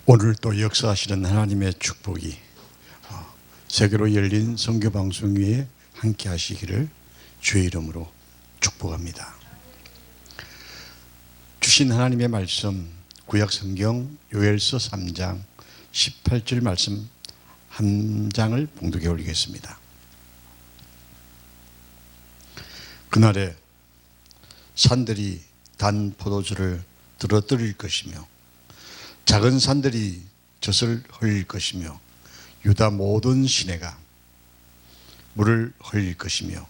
오늘 또 역사하시는 하나님의 축복이 세계로 열린 선교방송 위에 함께 하시기를 주의 이름으로 축복합니다. 주신 하나님의 말씀 구약성경 요엘서 3장 18절 말씀 한 장을 봉독해 올리겠습니다. 그날에 산들이 단 포도주를 들어뜨릴 것이며 작은 산들이 젖을 흘릴 것이며 유다 모든 시내가 물을 흘릴 것이며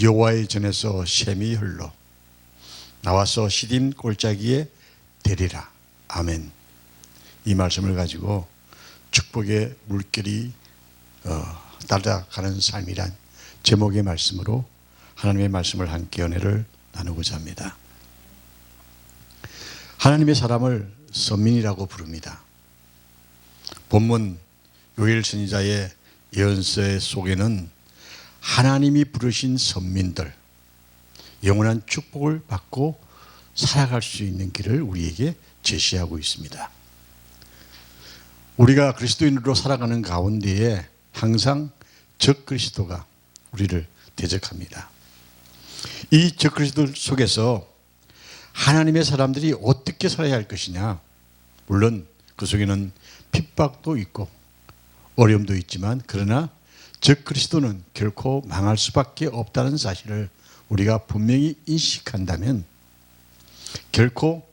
여호와의 전에서 샘이 흘러 나와서 시딤 골짜기에 대리라. 아멘. 이 말씀을 가지고 축복의 물결이 따라가는 삶이란 제목의 말씀으로 하나님의 말씀을 함께 은혜를 나누고자 합니다. 하나님의 사람을 선민이라고 부릅니다. 본문 요엘 선지자의 예언서 속에는 하나님이 부르신 선민들, 영원한 축복을 받고 살아갈 수 있는 길을 우리에게 제시하고 있습니다. 우리가 그리스도인으로 살아가는 가운데에 항상 적그리스도가 우리를 대적합니다. 이 적그리스도 속에서 하나님의 사람들이 어떻게 살아야 할 것이냐, 물론 그 속에는 핍박도 있고 어려움도 있지만 그러나 적그리스도는 결코 망할 수밖에 없다는 사실을 우리가 분명히 인식한다면 결코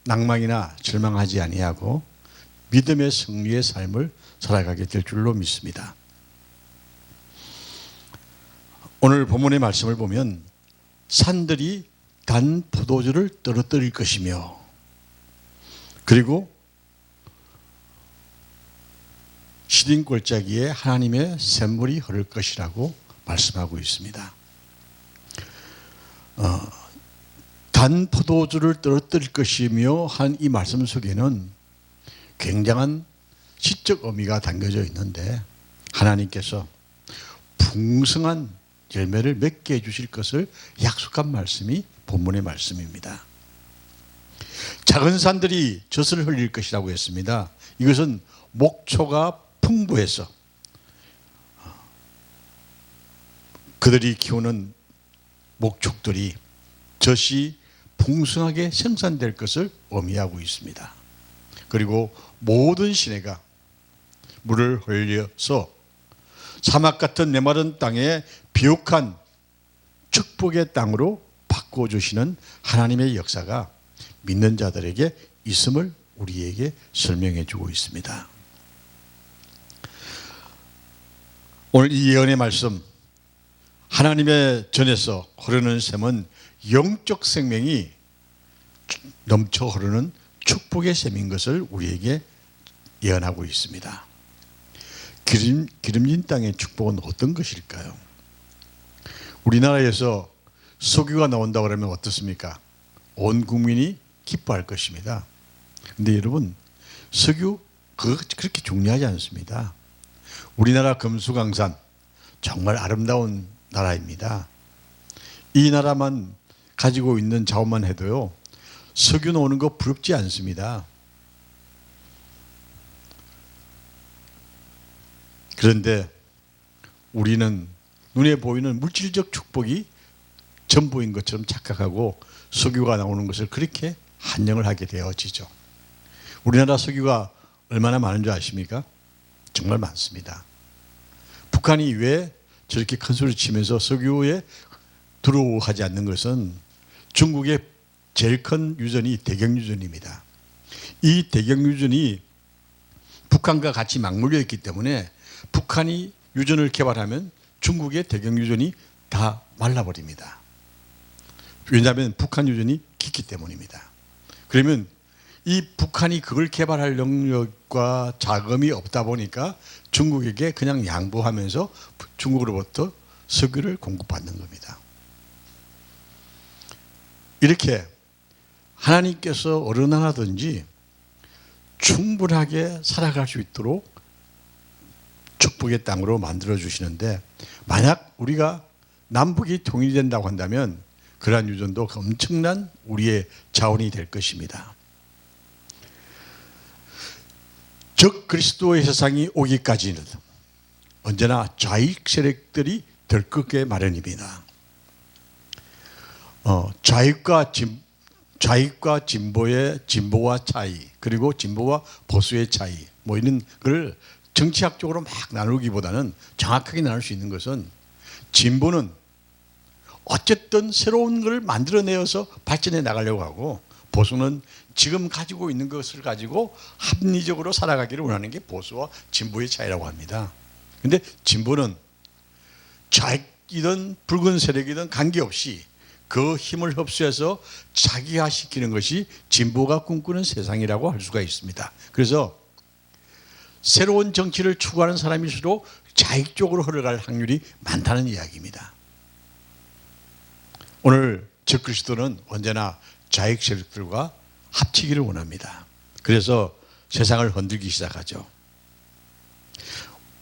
낭망이나 절망하지 아니하고 믿음의 승리의 삶을 살아가게 될 줄로 믿습니다. 오늘 본문의 말씀을 보면 산들이 단 포도주를 떨어뜨릴 것이며 그리고 시딤 골짜기에 하나님의 샘물이 흐를 것이라고 말씀하고 있습니다. 단 포도주를 떨어뜨릴 것이며 한 이 말씀 속에는 굉장한 시적 의미가 담겨져 있는데 하나님께서 풍성한 열매를 맺게 해주실 것을 약속한 말씀이 본문의 말씀입니다. 작은 산들이 젖을 흘릴 것이라고 했습니다. 이것은 목초가 풍부해서 그들이 키우는 목축들이 젖이 풍성하게 생산될 것을 의미하고 있습니다. 그리고 모든 시내가 물을 흘려서 사막 같은 메마른 땅에 비옥한 축복의 땅으로 바꿔주시는 하나님의 역사가 믿는 자들에게 있음을 우리에게 설명해 주고 있습니다. 오늘 이 예언의 말씀, 하나님의 전에서 흐르는 샘은 영적 생명이 넘쳐 흐르는 축복의 샘인 것을 우리에게 예언하고 있습니다. 기름진 땅의 축복은 어떤 것일까요? 우리나라에서 석유가 나온다고 그러면 어떻습니까? 온 국민이 기뻐할 것입니다. 그런데 여러분, 석유 그렇게 중요하지 않습니다. 우리나라 금수강산 정말 아름다운 나라입니다. 이 나라만 가지고 있는 자원만 해도요, 석유 나오는 거 부럽지 않습니다. 그런데 우리는 눈에 보이는 물질적 축복이 전부인 것처럼 착각하고 석유가 나오는 것을 그렇게 한정을 하게 되어지죠. 우리나라 석유가 얼마나 많은 줄 아십니까? 정말 많습니다. 북한이 왜 저렇게 큰 소리 치면서 석유에 두려워하지 않는 것은 중국의 제일 큰 유전이 대경유전입니다. 이 대경유전이 북한과 같이 맞물려 있기 때문에 북한이 유전을 개발하면 중국의 대경유전이 다 말라버립니다. 왜냐하면 북한 유전이 깊기 때문입니다. 그러면 이 북한이 그걸 개발할 능력과 자금이 없다 보니까 중국에게 그냥 양보하면서 중국으로부터 석유를 공급받는 겁니다. 이렇게 하나님께서 어느 나라든지 충분하게 살아갈 수 있도록 축복의 땅으로 만들어 주시는데, 만약 우리가 남북이 통일된다고 한다면 그러한 유전도 엄청난 우리의 자원이 될 것입니다. 적 그리스도의 세상이 오기까지는 언제나 좌익 세력들이 들끓게 마련입니다. 좌익과 진보와 차이, 그리고 진보와 보수의 차이, 뭐 이런 걸 정치학적으로 막 나누기보다는 정확하게 나눌 수 있는 것은, 진보는 어쨌든 새로운 걸 만들어내어서 발전해 나가려고 하고, 보수는 지금 가지고 있는 것을 가지고 합리적으로 살아가기를 원하는 게 보수와 진보의 차이라고 합니다. 그런데 진보는 좌익이든 붉은 세력이든 관계없이 그 힘을 흡수해서 자기화시키는 것이 진보가 꿈꾸는 세상이라고 할 수가 있습니다. 그래서 새로운 정치를 추구하는 사람일수록 좌익 쪽으로 흘러갈 확률이 많다는 이야기입니다. 오늘 적그리스도는 언제나 좌익 세력들과 합치기를 원합니다. 그래서 세상을 흔들기 시작하죠.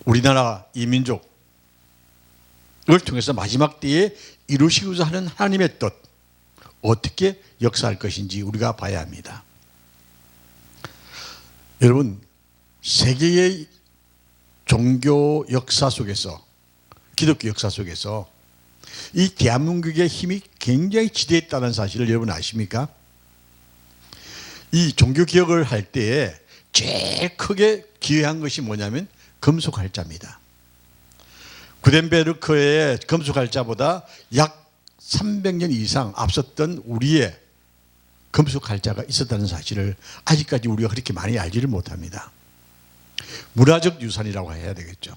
우리나라 이민족을 통해서 마지막 때에 이루시고자 하는 하나님의 뜻, 어떻게 역사할 것인지 우리가 봐야 합니다. 여러분, 세계의 종교 역사 속에서, 기독교 역사 속에서 이 대한민국의 힘이 굉장히 지대했다는 사실을 여러분 아십니까? 이 종교개혁을 할 때에 제일 크게 기여한 것이 뭐냐면 금속활자입니다. 구텐베르크의 금속활자보다 약 300년 이상 앞섰던 우리의 금속활자가 있었다는 사실을 아직까지 우리가 그렇게 많이 알지를 못합니다. 문화적 유산이라고 해야 되겠죠.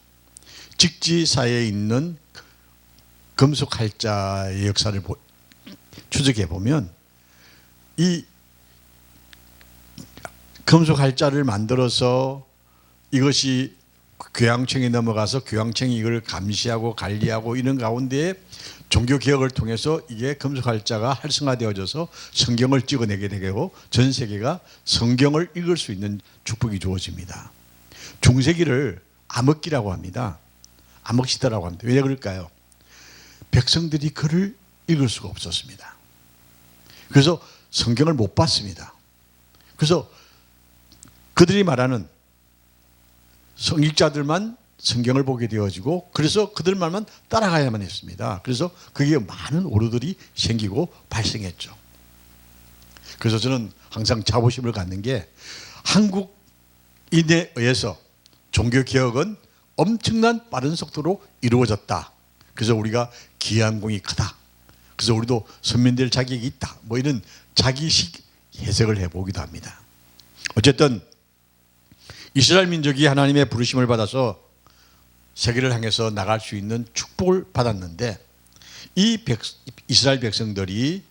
직지사에 있는 금속활자의 역사를 추적해 보면, 이 금속활자를 만들어서 이것이 교황청에 넘어가서 교황청이 이걸 감시하고 관리하고 이런 가운데 종교개혁을 통해서 이게 금속활자가 활성화되어져서 성경을 찍어내게 되고 전 세계가 성경을 읽을 수 있는 축복이 주어집니다. 중세기를 암흑기라고 합니다. 암흑시대라고 합니다. 왜 그럴까요? 백성들이 글을 읽을 수가 없었습니다. 그래서 성경을 못 봤습니다. 그래서 그들이 말하는 성직자들만 성경을 보게 되어지고, 그래서 그들 말만 따라가야만 했습니다. 그래서 거기에 많은 오류들이 생기고 발생했죠. 그래서 저는 항상 자부심을 갖는 게, 한국인에 의해서 종교개혁은 엄청난 빠른 속도로 이루어졌다. 그래서 우리가 기한공이 크다. 그래서 우리도 선민될 자격이 있다. 뭐 이런 자기식 해석을 해보기도 합니다. 어쨌든 이스라엘 민족이 하나님의 부르심을 받아서 세계를 향해서 나갈 수 있는 축복을 받았는데, 이스라엘 백성들이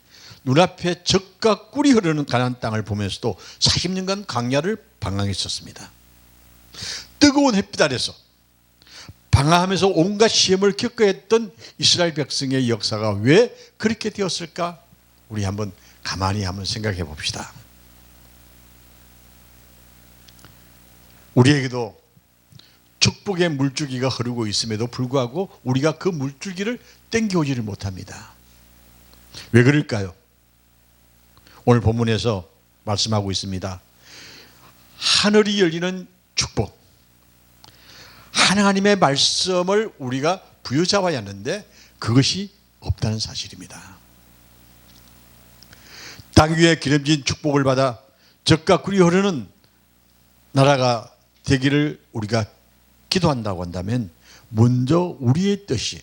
눈앞에 적과 꿀이 흐르는 가나안 땅을 보면서도 40년간 광야를 방황했었습니다. 뜨거운 햇빛 아래서 방황하면서 온갖 시험을 겪어야 했던 이스라엘 백성의 역사가 왜 그렇게 되었을까? 우리 한번 가만히 생각해 봅시다. 우리에게도 축복의 물줄기가 흐르고 있음에도 불구하고 우리가 그 물줄기를 땡겨오지를 못합니다. 왜 그럴까요? 오늘 본문에서 말씀하고 있습니다. 하늘이 열리는 축복, 하나님의 말씀을 우리가 부여잡아야 하는데 그것이 없다는 사실입니다. 땅 위에 기름진 축복을 받아 젖과 꿀이 흐르는 나라가 되기를 우리가 기도한다고 한다면, 먼저 우리의 뜻이,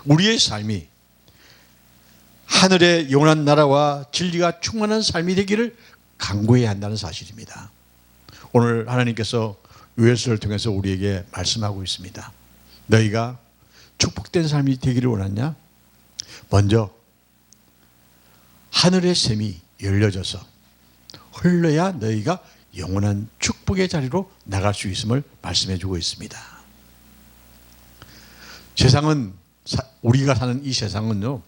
우리의 삶이 하늘의 영원한 나라와 진리가 충만한 삶이 되기를 간구해야 한다는 사실입니다. 오늘 하나님께서 요엘서를 통해서 우리에게 말씀하고 있습니다. 너희가 축복된 삶이 되기를 원하냐? 먼저 하늘의 샘이 열려져서 흘러야 너희가 영원한 축복의 자리로 나갈 수 있음을 말씀해 주고 있습니다. 세상은, 우리가 사는 이 세상은요,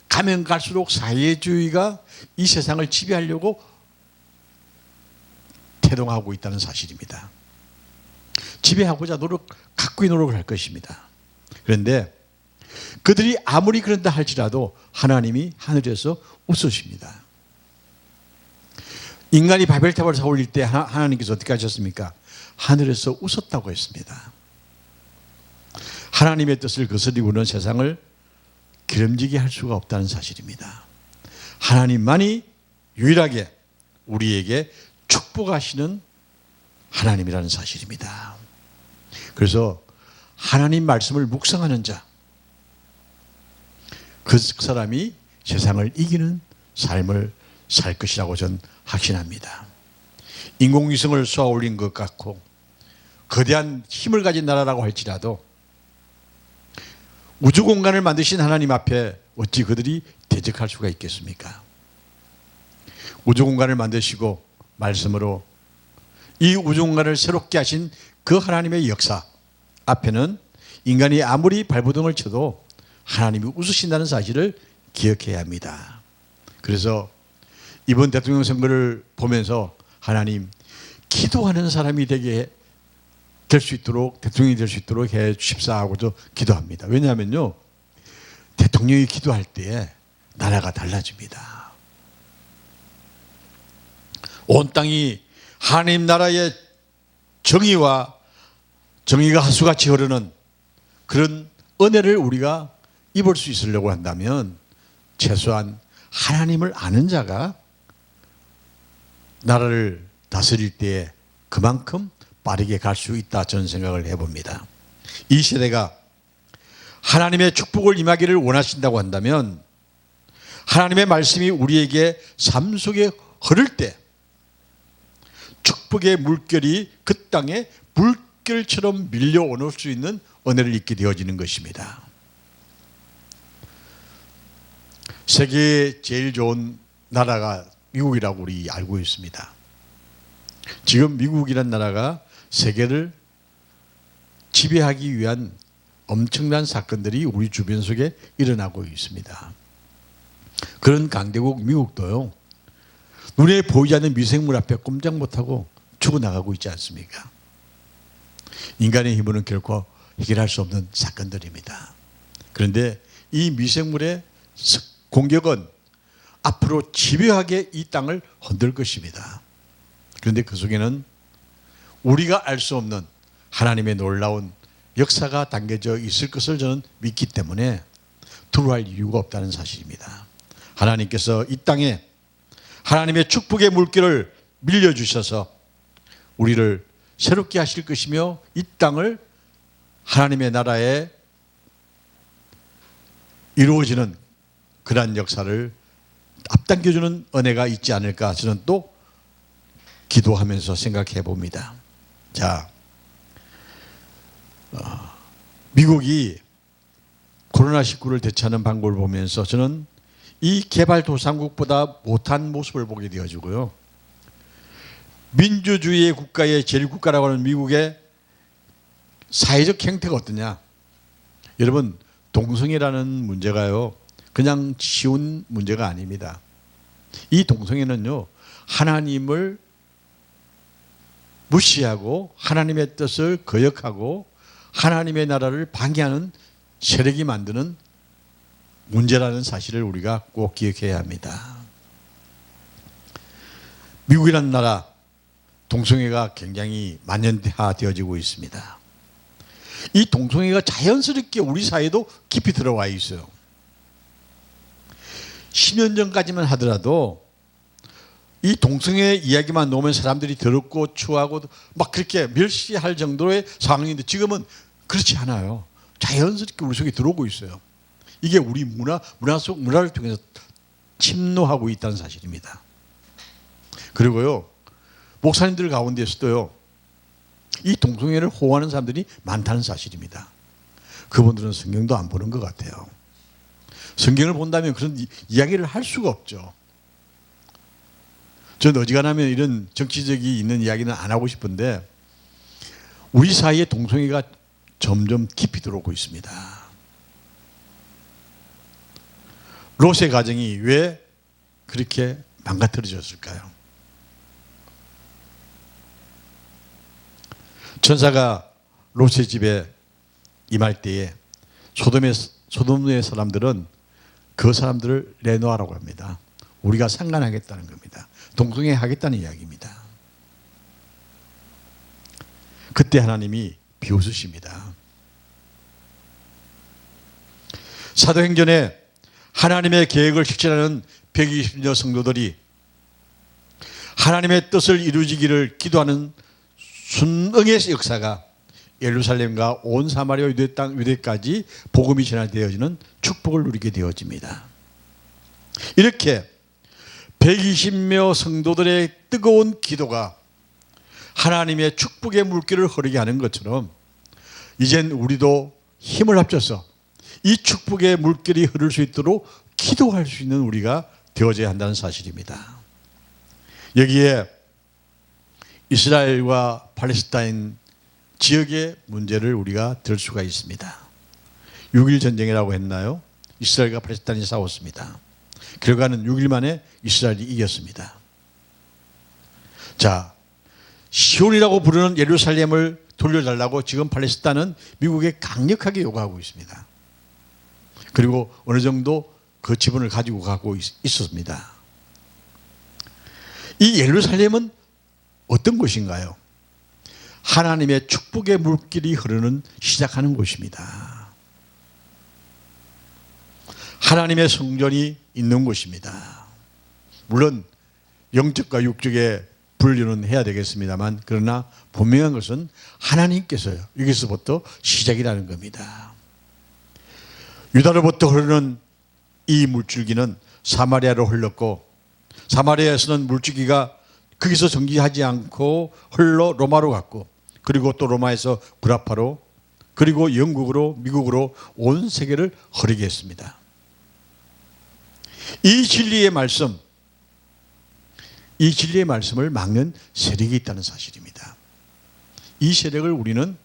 가면 갈수록 사회주의가 이 세상을 지배하려고 태동하고 있다는 사실입니다. 지배하고자 각고의 노력을 할 것입니다. 그런데 그들이 아무리 그런다 할지라도 하나님이 하늘에서 웃으십니다. 인간이 바벨탑을 세울 때 하나님께서 어떻게 하셨습니까? 하늘에서 웃었다고 했습니다. 하나님의 뜻을 거스리고는 세상을 기름지게 할 수가 없다는 사실입니다. 하나님만이 유일하게 우리에게 축복하시는 하나님이라는 사실입니다. 그래서 하나님 말씀을 묵상하는 자, 그 사람이 세상을 이기는 삶을 살 것이라고 전 확신합니다. 인공위성을 쏘아 올린 것 같고 거대한 힘을 가진 나라라고 할지라도 우주 공간을 만드신 하나님 앞에 어찌 그들이 대적할 수가 있겠습니까? 우주 공간을 만드시고 말씀으로 이 우주 공간을 새롭게 하신 그 하나님의 역사 앞에는 인간이 아무리 발버둥을 쳐도 하나님이 웃으신다는 사실을 기억해야 합니다. 그래서 이번 대통령 선거를 보면서 하나님, 기도하는 사람이 되게 될 수 있도록, 대통령이 될 수 있도록 해 주십사 하고도 기도합니다. 왜냐하면요, 대통령이 기도할 때에 나라가 달라집니다. 온 땅이 하나님 나라의 정의가 하수같이 흐르는 그런 은혜를 우리가 입을 수 있으려고 한다면 최소한 하나님을 아는 자가 나라를 다스릴 때에 그만큼 빠르게 갈 수 있다, 저는 생각을 해봅니다. 이 세대가 하나님의 축복을 임하기를 원하신다고 한다면 하나님의 말씀이 우리에게 삶 속에 흐를 때 축복의 물결이 그 땅에 물결처럼 밀려오는 수 있는 은혜를 입게 되어지는 것입니다. 세계에 제일 좋은 나라가 미국이라고 우리 알고 있습니다. 지금 미국이란 나라가 세계를 지배하기 위한 엄청난 사건들이 우리 주변 속에 일어나고 있습니다. 그런 강대국 미국도요, 눈에 보이지 않는 미생물 앞에 꼼짝 못하고 죽어나가고 있지 않습니까? 인간의 힘으로는 결코 해결할 수 없는 사건들입니다. 그런데 이 미생물의 공격은 앞으로 집요하게 이 땅을 흔들 것입니다. 그런데 그 속에는 우리가 알 수 없는 하나님의 놀라운 역사가 담겨져 있을 것을 저는 믿기 때문에 두려워할 이유가 없다는 사실입니다. 하나님께서 이 땅에 하나님의 축복의 물결을 밀려주셔서 우리를 새롭게 하실 것이며 이 땅을 하나님의 나라에 이루어지는 그러한 역사를 앞당겨주는 은혜가 있지 않을까, 저는 또 기도하면서 생각해 봅니다. 자, 미국이 코로나19를 대처하는 방법을 보면서 저는 이 개발도상국보다 못한 모습을 보게 되어지고요, 민주주의의 국가의 제일 국가라고 하는 미국의 사회적 형태가 어떠냐. 여러분, 동성애라는 문제가요, 그냥 쉬운 문제가 아닙니다. 이 동성애는요, 하나님을 무시하고 하나님의 뜻을 거역하고 하나님의 나라를 방해하는 세력이 만드는 문제라는 사실을 우리가 꼭 기억해야 합니다. 미국이라는 나라, 동성애가 굉장히 만연화되어지고 있습니다. 이 동성애가 자연스럽게 우리 사회도 깊이 들어와 있어요. 10년 전까지만 하더라도 이 동성애 이야기만 놓으면 사람들이 더럽고 추하고 막 그렇게 멸시할 정도의 상황인데 지금은 그렇지 않아요. 자연스럽게 우리 속에 들어오고 있어요. 이게 우리 문화를 통해서 침노하고 있다는 사실입니다. 그리고요, 목사님들 가운데서도요, 이 동성애를 호소하는 사람들이 많다는 사실입니다. 그분들은 성경도 안 보는 것 같아요. 성경을 본다면 그런 이야기를 할 수가 없죠. 저는 어지간하면 이런 정치적이 있는 이야기는 안 하고 싶은데 우리 사이에 동성애가 점점 깊이 들어오고 있습니다. 롯의 가정이 왜 그렇게 망가뜨려졌을까요? 천사가 롯의 집에 임할 때에 소돔의 사람들은 그 사람들을 내놓으라고 합니다. 우리가 상관하겠다는 겁니다. 동성애하겠다는 이야기입니다. 그때 하나님이 비웃으십니다. 사도행전에 하나님의 계획을 실천하는 120여 성도들이 하나님의 뜻을 이루어지기를 기도하는 순응의 역사가 예루살렘과 온 사마리아 유대 땅 유대까지 복음이 전하되어지는 축복을 누리게 되어집니다. 이렇게 120여 성도들의 뜨거운 기도가 하나님의 축복의 물길을 흐르게 하는 것처럼 이젠 우리도 힘을 합쳐서 이 축복의 물길이 흐를 수 있도록 기도할 수 있는 우리가 되어져야 한다는 사실입니다. 여기에 이스라엘과 팔레스타인 지역의 문제를 우리가 들 수가 있습니다. 6.1 전쟁이라고 했나요? 이스라엘과 팔레스타인이 싸웠습니다. 결과는 6일 만에 이스라엘이 이겼습니다. 자, 시온이라고 부르는 예루살렘을 돌려달라고 지금 팔레스타인은 미국에 강력하게 요구하고 있습니다. 그리고 어느 정도 그 지분을 가지고 가고 있었습니다. 이 예루살렘은 어떤 곳인가요? 하나님의 축복의 물길이 흐르는 시작하는 곳입니다. 하나님의 성전이 있는 곳입니다. 물론 영적과 육적의 분류는 해야 되겠습니다만 그러나 분명한 것은 하나님께서요. 여기서부터 시작이라는 겁니다. 유다로부터 흐르는 이 물줄기는 사마리아로 흘렀고 사마리아에서는 물줄기가 거기서 정지하지 않고 흘러 로마로 갔고 그리고 또 로마에서 구라파로 그리고 영국으로 미국으로 온 세계를 흐르게 했습니다. 이 진리의 말씀을 막는 세력이 있다는 사실입니다. 이 세력을 우리는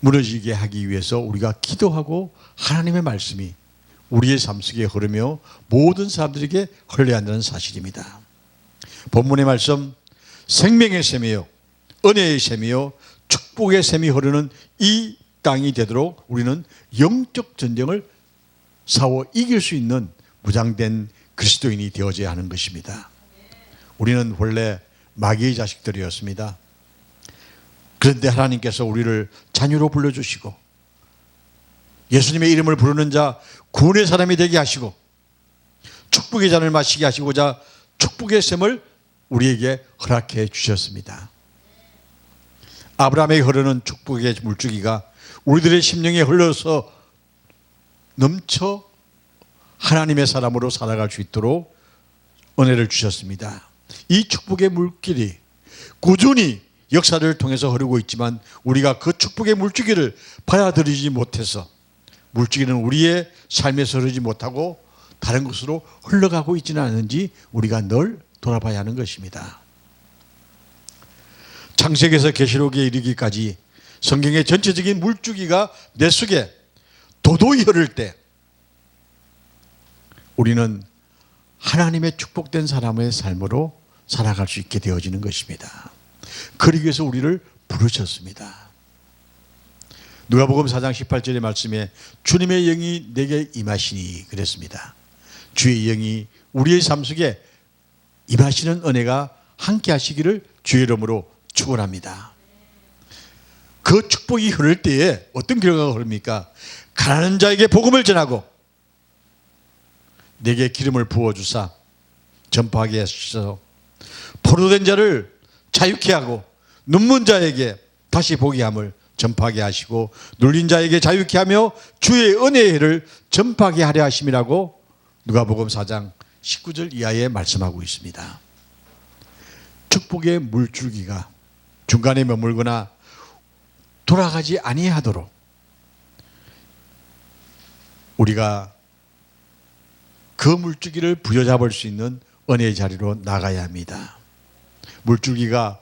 무너지게 하기 위해서 우리가 기도하고 하나님의 말씀이 우리의 삶 속에 흐르며 모든 사람들에게 흘러야 한다는 사실입니다. 본문의 말씀 생명의 샘이요 은혜의 샘이요 축복의 샘이 흐르는 이 땅이 되도록 우리는 영적 전쟁을 싸워 이길 수 있는 무장된 그리스도인이 되어져야 하는 것입니다. 우리는 원래 마귀의 자식들이었습니다. 그런데 하나님께서 우리를 자녀로 불러주시고 예수님의 이름을 부르는 자 구원의 사람이 되게 하시고 축복의 잔을 마시게 하시고자 축복의 샘을 우리에게 허락해 주셨습니다. 아브라함에게 흐르는 축복의 물줄기가 우리들의 심령에 흘러서 넘쳐 하나님의 사람으로 살아갈 수 있도록 은혜를 주셨습니다. 이 축복의 물길이 꾸준히 역사를 통해서 흐르고 있지만 우리가 그 축복의 물줄기를 받아들이지 못해서 물줄기는 우리의 삶에서 흐르지 못하고 다른 곳으로 흘러가고 있지는 않은지 우리가 늘 돌아봐야 하는 것입니다. 창세기에서 계시록에 이르기까지 성경의 전체적인 물줄기가 내 속에 도도히 흐를 때 우리는 하나님의 축복된 사람의 삶으로 살아갈 수 있게 되어지는 것입니다. 그러기 위해서 우리를 부르셨습니다. 누가복음 4장 18절의 말씀에 주님의 영이 내게 임하시니 그랬습니다. 주의 영이 우리의 삶 속에 임하시는 은혜가 함께 하시기를 주의 이름으로 축원합니다. 그 축복이 흐를 때에 어떤 결과가 흐릅니까? 가난한 자에게 복음을 전하고 내게 기름을 부어주사 전파하게 하셔서 포로된 자를 자유케 하고 눈먼 자에게 다시 보게 함을 전파하게 하시고 눌린 자에게 자유케 하며 주의 은혜의 해를 전파하게 하려 하심이라고 누가복음 4장 19절 이하에 말씀하고 있습니다. 축복의 물줄기가 중간에 머물거나 돌아가지 아니하도록 우리가 그 물줄기를 부여잡을 수 있는 은혜의 자리로 나가야 합니다. 물줄기가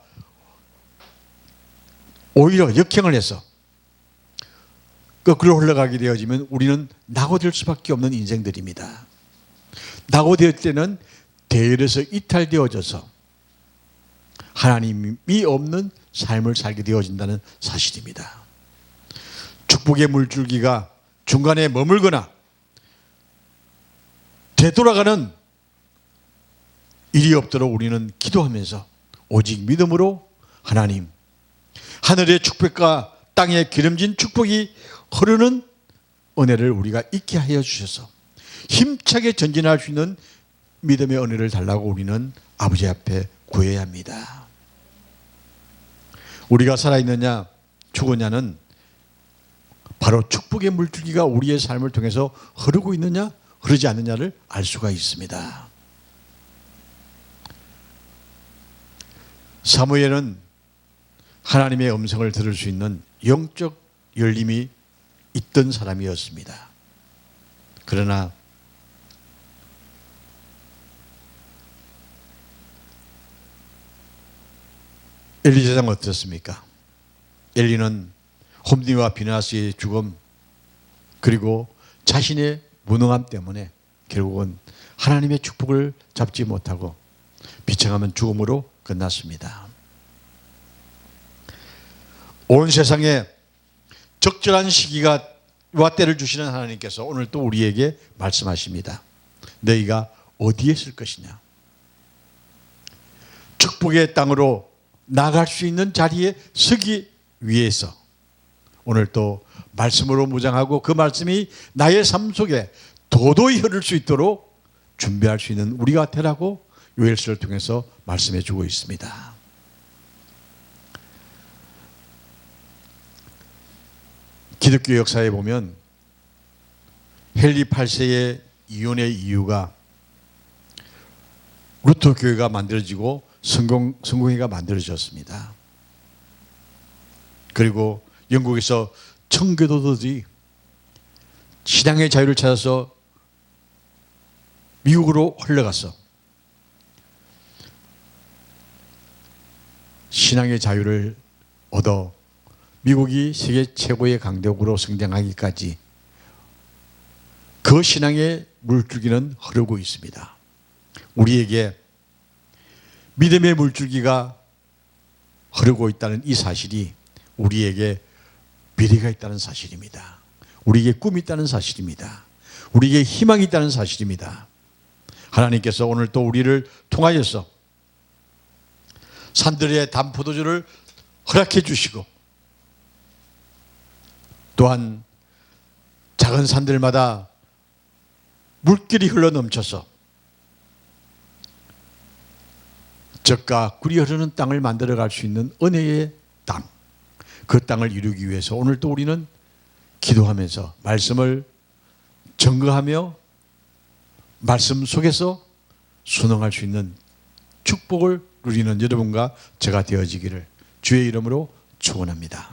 오히려 역행을 해서 거꾸로 흘러가게 되어지면 우리는 낙오될 수밖에 없는 인생들입니다. 낙오될 때는 대열에서 이탈되어져서 하나님이 없는 삶을 살게 되어진다는 사실입니다. 축복의 물줄기가 중간에 머물거나 되돌아가는 일이 없도록 우리는 기도하면서 오직 믿음으로 하나님, 하늘의 축복과 땅에 기름진 축복이 흐르는 은혜를 우리가 잊게 하여 주셔서 힘차게 전진할 수 있는 믿음의 은혜를 달라고 우리는 아버지 앞에 구해야 합니다. 우리가 살아있느냐 죽었냐는 바로 축복의 물줄기가 우리의 삶을 통해서 흐르고 있느냐 흐르지 않느냐를 알 수가 있습니다. 사무엘은 하나님의 음성을 들을 수 있는 영적 열림이 있던 사람이었습니다. 그러나 엘리 제사장은 어떻습니까? 엘리는 홈니와 비나스의 죽음 그리고 자신의 무능함 때문에 결국은 하나님의 축복을 잡지 못하고 비참한 죽음으로 끝났습니다. 온 세상에 적절한 시기가 와 때를 주시는 하나님께서 오늘 또 우리에게 말씀하십니다. 너희가 어디에 쓸 것이냐? 축복의 땅으로 나갈 수 있는 자리에 서기 위해서 오늘 또 말씀으로 무장하고 그 말씀이 나의 삶 속에 도도히 흐를 수 있도록 준비할 수 있는 우리가 되라고 요엘서를 통해서 말씀해 주고 있습니다. 기독교 역사에 보면 헨리 8세의 이혼의 이유가 루터 교회가 만들어지고 성공회가 만들어졌습니다. 그리고 영국에서 청교도들이 신앙의 자유를 찾아서 미국으로 흘러가서 신앙의 자유를 얻어 미국이 세계 최고의 강대국으로 성장하기까지 그 신앙의 물줄기는 흐르고 있습니다. 우리에게 믿음의 물줄기가 흐르고 있다는 이 사실이 우리에게 미래가 있다는 사실입니다. 우리에게 꿈이 있다는 사실입니다. 우리에게 희망이 있다는 사실입니다. 하나님께서 오늘 또 우리를 통하여서 산들의 단 포도주를 허락해 주시고 또한 작은 산들마다 물길이 흘러 넘쳐서 젖과 꿀이 흐르는 땅을 만들어 갈 수 있는 은혜의 땅, 그 땅을 이루기 위해서 오늘 또 우리는 기도하면서 말씀을 증거하며 말씀 속에서 순응할 수 있는 축복을 누리는 여러분과 제가 되어지기를 주의 이름으로 축원합니다.